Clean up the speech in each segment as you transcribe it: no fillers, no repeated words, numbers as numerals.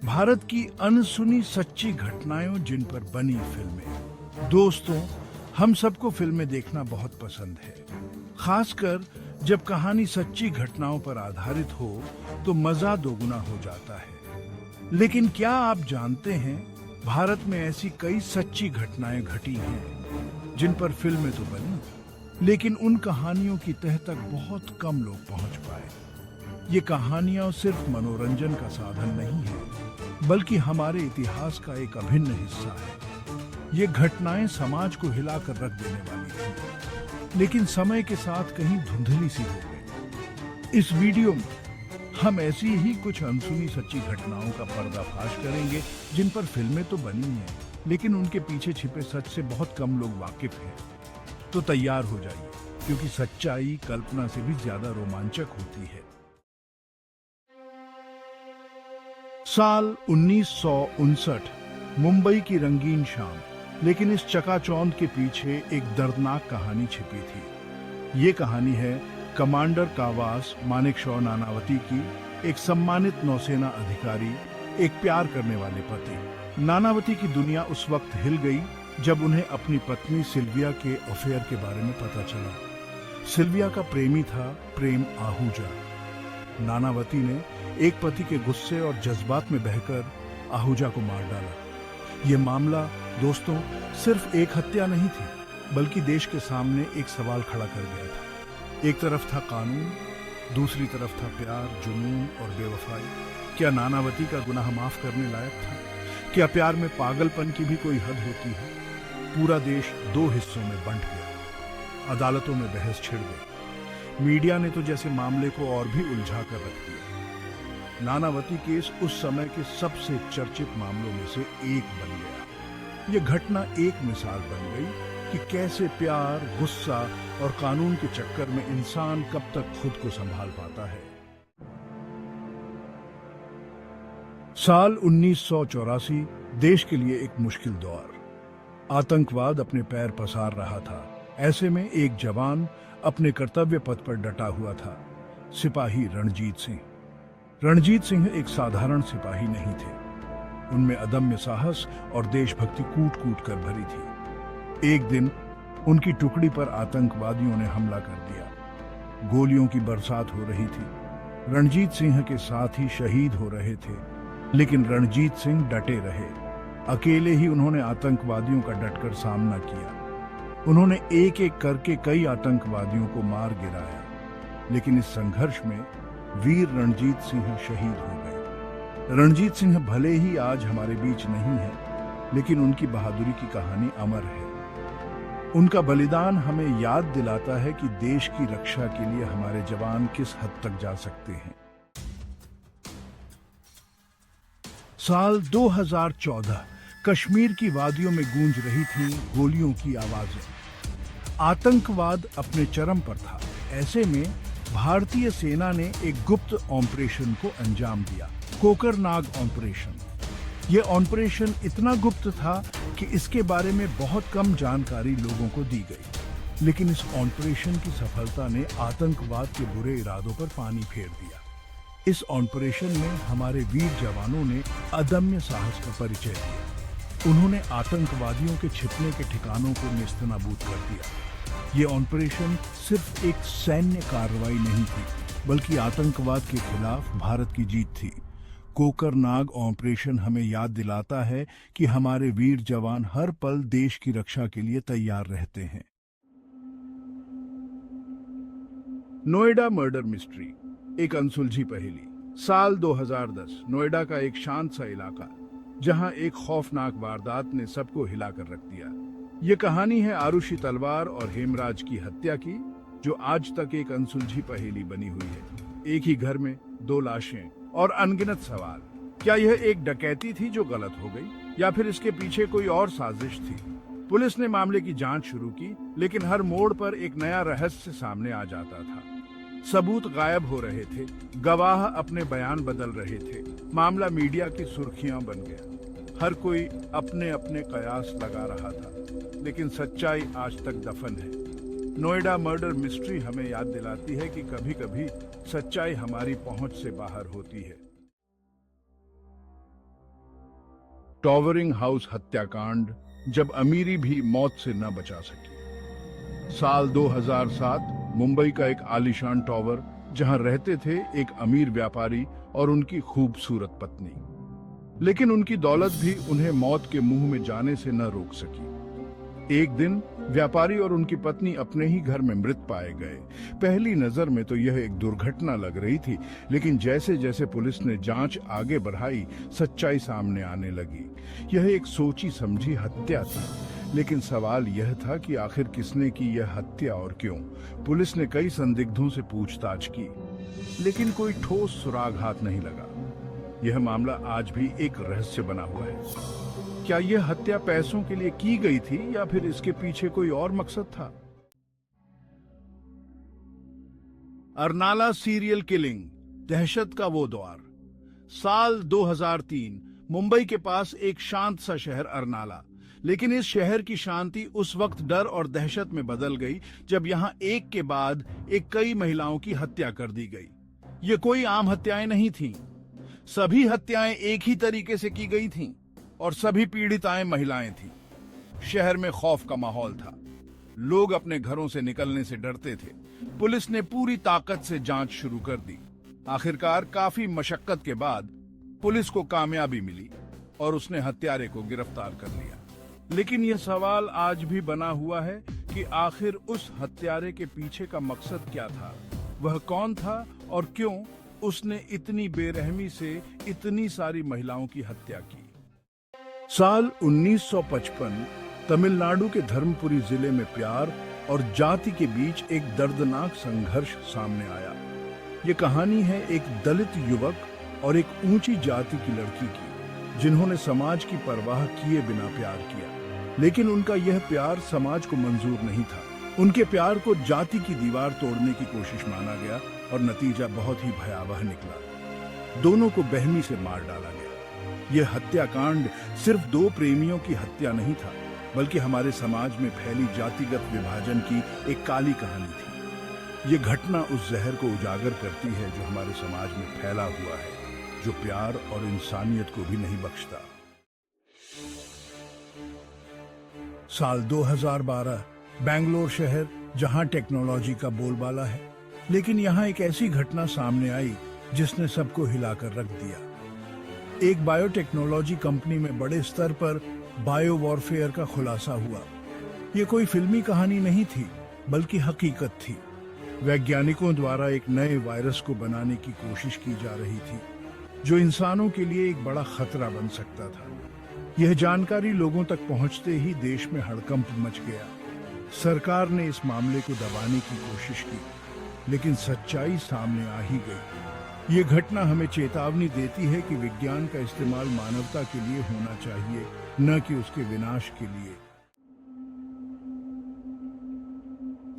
भारत की अनसुनी सच्ची घटनाएं जिन पर बनी फिल्में। दोस्तों, हम सबको फिल्में देखना बहुत पसंद है, खासकर जब कहानी सच्ची घटनाओं पर आधारित हो तो मजा दोगुना हो जाता है। लेकिन क्या आप जानते हैं, भारत में ऐसी कई सच्ची घटनाएं घटी हैं जिन पर फिल्में तो बनी, लेकिन उन कहानियों की तह तक बहुत कम लोग पहुंच पाए। ये कहानियां सिर्फ मनोरंजन का साधन नहीं है, बल्कि हमारे इतिहास का एक अभिन्न हिस्सा है। ये घटनाएं समाज को हिलाकर रख देने वाली थी, लेकिन समय के साथ कहीं धुंधली सी हो गई। इस वीडियो में हम ऐसी ही कुछ अनसुनी सच्ची घटनाओं का पर्दाफाश करेंगे जिन पर फिल्में तो बनी हैं, लेकिन उनके पीछे छिपे सच से बहुत कम लोग वाकिफ हैं। तो तैयार हो जाइए, क्योंकि सच्चाई कल्पना से भी ज्यादा रोमांचक होती है। साल 1959, मुंबई की रंगीन शाम, लेकिन इस चकाचौंध के पीछे एक दर्दनाक कहानी छिपी थी। ये कहानी है कमांडर कावास मानेकशॉ नानावती की, एक सम्मानित नौसेना अधिकारी, एक प्यार करने वाले पति। नानावती की दुनिया उस वक्त हिल गई जब उन्हें अपनी पत्नी सिल्विया के अफेयर के बारे में पता चला। सिल्विया का प्रेमी था प्रेम आहूजा। नानावती ने एक पति के गुस्से और जज्बात में बहकर आहूजा को मार डाला। ये मामला दोस्तों सिर्फ एक हत्या नहीं थी, बल्कि देश के सामने एक सवाल खड़ा कर गया था। एक तरफ था कानून, दूसरी तरफ था प्यार, जुनून और बेवफाई। क्या नानावती का गुनाह माफ करने लायक था? क्या प्यार में पागलपन की भी कोई हद होती है? पूरा देश दो हिस्सों में बंट गया। अदालतों में बहस छिड़ गई। मीडिया ने तो जैसे मामले को और भी उलझा कर रख दिया। नानावती केस उस समय के सबसे चर्चित मामलों में से एक बन गया। यह घटना एक मिसाल बन गई कि कैसे प्यार, गुस्सा और कानून के चक्कर में इंसान कब तक खुद को संभाल पाता है। साल 1984 देश के लिए एक मुश्किल दौर। आतंकवाद अपने पैर पसार रहा था। ऐसे में एक जवान अपने कर्तव्य पथ पर डटा हुआ था, सिपाही रणजीत सिंह। रणजीत सिंह एक साधारण सिपाही नहीं थे। उनमें अदम्य साहस और देशभक्ति कूट कूट कर भरी थी। एक दिन उनकी टुकड़ी पर आतंकवादियों ने हमला कर दिया। गोलियों की बरसात हो रही थी। रणजीत सिंह के साथ ही शहीद हो रहे थे, लेकिन रणजीत सिंह डटे रहे। अकेले ही उन्होंने आतंकवादियों का डटकर सामना किया। उन्होंने एक एक करके कई आतंकवादियों को मार गिराया, लेकिन इस संघर्ष में वीर रणजीत सिंह शहीद हो गए। रणजीत सिंह भले ही आज हमारे बीच नहीं है, लेकिन उनकी बहादुरी की कहानी अमर है। उनका बलिदान हमें याद दिलाता है कि देश की रक्षा के लिए हमारे जवान किस हद तक जा सकते हैं। साल 2014 कश्मीर की वादियों में गूंज रही थी गोलियों की आवाजें। आतंकवाद अपने चरम पर था। ऐसे में भारतीय सेना ने एक गुप्त ऑपरेशन को अंजाम दिया, कोकरनाग ऑपरेशन। यह ऑपरेशन इतना गुप्त था कि इसके बारे में बहुत कम जानकारी लोगों को दी गई, लेकिन इस ऑपरेशन की सफलता ने आतंकवाद के बुरे इरादों पर पानी फेर दिया। इस ऑपरेशन में हमारे वीर जवानों ने अदम्य साहस का परिचय दिया। उन्होंने आतंकवादियों के छिपने के ठिकानों को नेस्तनाबूद कर दिया। ये ऑपरेशन सिर्फ एक सैन्य कार्रवाई नहीं थी, बल्कि आतंकवाद के खिलाफ भारत की जीत थी। कोकरनाग ऑपरेशन हमें याद दिलाता है कि हमारे वीर जवान हर पल देश की रक्षा के लिए तैयार रहते हैं। नोएडा मर्डर मिस्ट्री, एक अनसुलझी पहेली। साल 2010 नोएडा का एक शांत सा इलाका, जहां एक खौफनाक वारदात ने सबको हिलाकर रख दिया। ये कहानी है आरुषि तलवार और हेमराज की हत्या की, जो आज तक एक अनसुलझी पहेली बनी हुई है। एक ही घर में दो लाशें और अनगिनत सवाल। क्या यह एक डकैती थी जो गलत हो गई, या फिर इसके पीछे कोई और साजिश थी? पुलिस ने मामले की जांच शुरू की, लेकिन हर मोड़ पर एक नया रहस्य सामने आ जाता था। सबूत गायब हो रहे थे, गवाह अपने बयान बदल रहे थे। मामला मीडिया की सुर्खियां बन गया। हर कोई अपने अपने कयास लगा रहा था, लेकिन सच्चाई आज तक दफन है। नोएडा मर्डर मिस्ट्री हमें याद दिलाती है कि कभी-कभी सच्चाई हमारी पहुंच से बाहर होती है। टॉवरिंग हाउस हत्याकांड, जब अमीरी भी मौत से न बचा सकी। साल 2007, मुंबई का एक आलीशान टॉवर, जहां रहते थे एक अमीर व्यापारी और उनकी खूबसूरत पत्नी। लेकिन उनकी दौलत भी उन्हें मौत के मुंह में जाने से न रोक सकी। एक दिन व्यापारी और उनकी पत्नी अपने ही घर में मृत पाए गए। पहली नजर में तो यह एक दुर्घटना लग रही थी, लेकिन जैसे जैसे पुलिस ने जांच आगे बढ़ाई, सच्चाई सामने आने लगी। यह एक सोची समझी हत्या थी, लेकिन सवाल यह था कि आखिर किसने की यह हत्या और क्यों। पुलिस ने कई संदिग्धों से पूछताछ की, लेकिन कोई ठोस सुराग हाथ नहीं लगा। यह मामला आज भी एक रहस्य बना हुआ है। क्या यह हत्या पैसों के लिए की गई थी या फिर इसके पीछे कोई और मकसद था? अरनाला सीरियल किलिंग, दहशत का वो द्वार। साल 2003, मुंबई के पास एक शांत सा शहर अरनाला। लेकिन इस शहर की शांति उस वक्त डर और दहशत में बदल गई जब यहां एक के बाद एक कई महिलाओं की हत्या कर दी गई। ये कोई आम हत्याएं नहीं थीं। सभी हत्याएं एक ही तरीके से की गई थीं और सभी पीड़िताएं महिलाएं थीं। शहर में खौफ का माहौल था। लोग अपने घरों से निकलने से डरते थे। पुलिस ने पूरी ताकत से जांच शुरू कर दी। आखिरकार काफी मशक्कत के बाद पुलिस को कामयाबी मिली और उसने हत्यारे को गिरफ्तार कर लिया। लेकिन यह सवाल आज भी बना हुआ है कि आखिर उस हत्यारे के पीछे का मकसद क्या था? वह कौन था और क्यों उसने इतनी बेरहमी से इतनी सारी महिलाओं की हत्या की? साल 1955, तमिलनाडु के धर्मपुरी जिले में प्यार और जाति के बीच एक दर्दनाक संघर्ष सामने आया। ये कहानी है एक दलित युवक और एक ऊंची जाति की लड़की की, जिन्होंने समाज की परवाह किए बिना प्यार किया। लेकिन उनका यह प्यार समाज को मंजूर नहीं था। उनके प्यार को जाति की दीवार तोड़ने की कोशिश माना गया और नतीजा बहुत ही भयावह निकला। दोनों को बेरहमी से मार डाला गया। यह हत्याकांड सिर्फ दो प्रेमियों की हत्या नहीं था, बल्कि हमारे समाज में फैली जातिगत विभाजन की एक काली कहानी थी। यह घटना उस जहर को उजागर करती है जो हमारे समाज में फैला हुआ है, जो प्यार और इंसानियत को भी नहीं बख्शता। साल 2012, बेंगलोर शहर, जहां टेक्नोलॉजी का बोलबाला है, लेकिन यहां एक ऐसी घटना सामने आई जिसने सबको हिलाकर रख दिया। एक बायोटेक्नोलॉजी कंपनी में बड़े स्तर पर बायो वॉरफेयर का खुलासा हुआ। यह कोई फिल्मी कहानी नहीं थी, बल्कि हकीकत थी। वैज्ञानिकों द्वारा एक नए वायरस को बनाने की कोशिश की जा रही थी, जो इंसानों के लिए एक बड़ा खतरा बन सकता था। यह जानकारी लोगों तक पहुंचते ही देश में हड़कंप मच गया। सरकार ने इस मामले को दबाने की कोशिश की, लेकिन सच्चाई सामने आ ही गई। ये घटना हमें चेतावनी देती है कि विज्ञान का इस्तेमाल मानवता के लिए होना चाहिए, न कि उसके विनाश के लिए।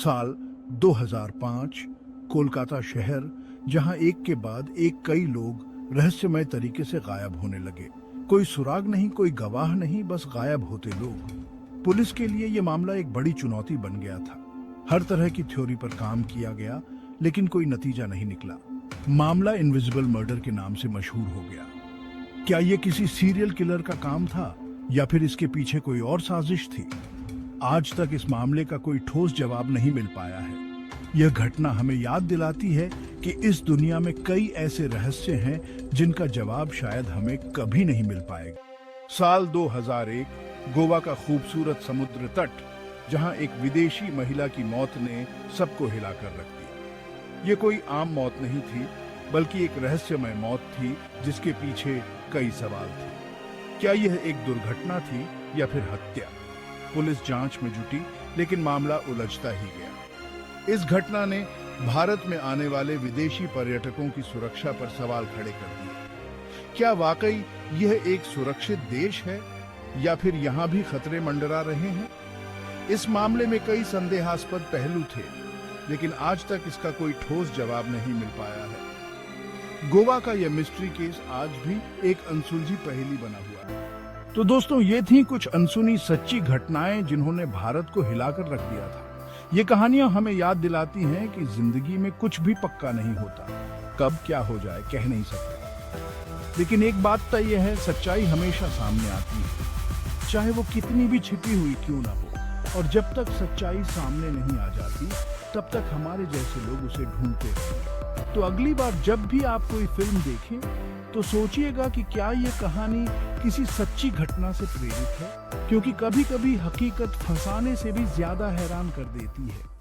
साल 2005, कोलकाता शहर, जहां एक के बाद एक कई लोग रहस्यमय तरीके से गायब होने लगे। कोई सुराग नहीं, कोई गवाह नहीं, बस गायब होते लोग। पुलिस के लिए यह मामला एक बड़ी चुनौती बन गया था। हर तरह की थ्योरी पर काम किया गया, लेकिन कोई नतीजा नहीं निकला। मामला इनविजिबल मर्डर के नाम से मशहूर हो गया। क्या यह किसी सीरियल किलर का काम था या फिर इसके पीछे कोई और साजिश थी? आज तक इस मामले का कोई ठोस जवाब नहीं मिल पाया है। यह घटना हमें याद दिलाती है कि इस दुनिया में कई ऐसे रहस्य हैं जिनका जवाब शायद हमें कभी नहीं मिल पाएगा। साल 2001, गोवा का खूबसूरत समुद्र तट, जहां एक विदेशी महिला की मौत ने सबको हिलाकर रख दिया। ये कोई आम मौत नहीं थी, बल्कि एक रहस्यमय मौत थी जिसके पीछे कई सवाल थे। क्या यह एक दुर्घटना थी या फिर हत्या? पुलिस जांच में जुटी, लेकिन मामला उलझता ही गया। इस घटना ने भारत में आने वाले विदेशी पर्यटकों की सुरक्षा पर सवाल खड़े कर दिए। क्या वाकई यह एक सुरक्षित देश है या फिर यहाँ भी खतरे मंडरा रहे हैं? इस मामले में कई संदेहास्पद पहलू थे, लेकिन आज तक इसका कोई ठोस जवाब नहीं मिल पाया है। गोवा का यह मिस्ट्री केस आज भी एक अनसुलझी पहेली बना हुआ है। तो दोस्तों, ये थी कुछ अनसुनी सच्ची घटनाएं जिन्होंने भारत को हिलाकर रख दिया था। ये कहानियां हमें याद दिलाती हैं कि जिंदगी में कुछ भी पक्का नहीं होता। कब क्या हो जाए कह नहीं सकते। लेकिन एक बात तय है, सच्चाई हमेशा सामने आती है, चाहे वो कितनी भी छिपी हुई क्यों ना हो। और जब तक सच्चाई सामने नहीं आ जाती, तब तक हमारे जैसे लोग उसे ढूंढते रहेंगे। तो अगली बार जब भी आप कोई फिल्म देखें, तो सोचिएगा कि क्या ये कहानी किसी सच्ची घटना से प्रेरित है, क्योंकि कभी-कभी हकीकत फंसाने से भी ज्यादा हैरान कर देती है।